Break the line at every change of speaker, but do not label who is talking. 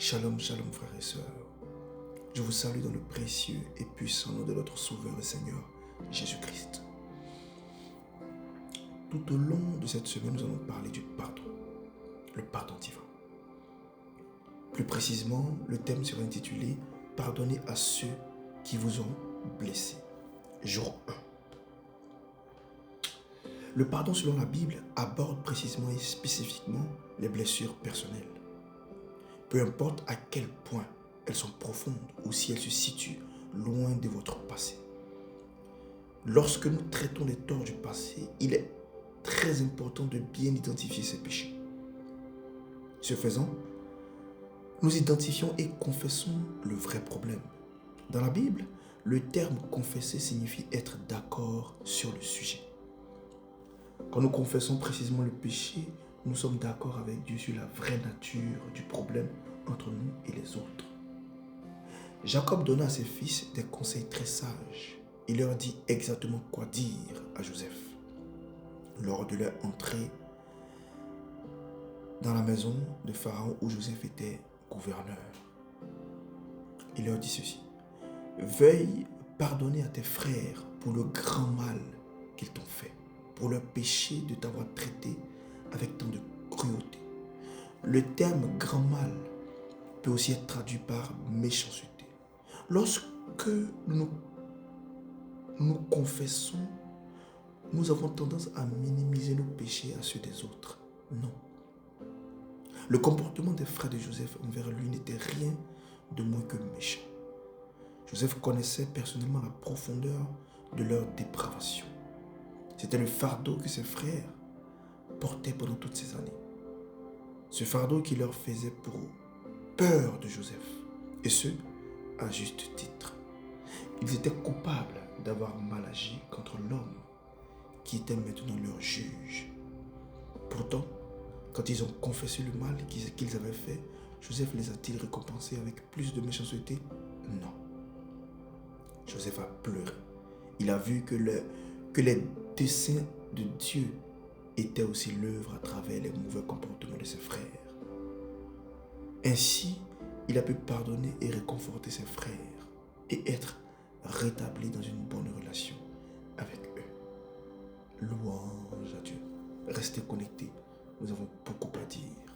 Shalom, shalom frères et sœurs. Je vous salue dans le précieux et puissant nom de notre Sauveur et Seigneur, Jésus-Christ. Tout au long de cette semaine, nous allons parler du pardon, le pardon divin. Plus précisément, le thème sera intitulé « Pardonnez à ceux qui vous ont blessé ». Jour 1. Le pardon selon la Bible aborde précisément et spécifiquement les blessures personnelles. Peu importe à quel point elles sont profondes ou si elles se situent loin de votre passé. Lorsque nous traitons les torts du passé, il est très important de bien identifier ces péchés. Ce faisant, nous identifions et confessons le vrai problème. Dans la Bible, le terme confesser signifie être d'accord sur le sujet. Quand nous confessons précisément le péché, nous sommes d'accord avec Dieu sur la vraie nature du problème entre nous et les autres. Jacob donna à ses fils des conseils très sages. Il leur dit exactement quoi dire à Joseph. Lors de leur entrée dans la maison de Pharaon où Joseph était gouverneur, il leur dit ceci. Veuille pardonner à tes frères pour le grand mal qu'ils t'ont fait, pour leur péché de t'avoir traité avec tant de cruauté. Le terme grand mal peut aussi être traduit par méchanceté. Lorsque nous confessons, nous avons tendance à minimiser nos péchés à ceux des autres. Non. Le comportement des frères de Joseph envers lui n'était rien de moins que méchant. Joseph connaissait personnellement la profondeur de leur dépravation. C'était le fardeau que ses frères portaient pendant toutes ces années. Ce fardeau qui leur faisait pour peur de Joseph. Et ce, à juste titre. Ils étaient coupables d'avoir mal agi contre l'homme qui était maintenant leur juge. Pourtant, quand ils ont confessé le mal qu'ils avaient fait, Joseph les a-t-il récompensés avec plus de méchanceté? Non. Joseph a pleuré. Il a vu que les desseins de Dieu étaient aussi l'œuvre à travers les mauvais comportements de ses frères. Ainsi, il a pu pardonner et réconforter ses frères et être rétabli dans une bonne relation avec eux. Louange à Dieu. Restez connectés, nous avons beaucoup à dire.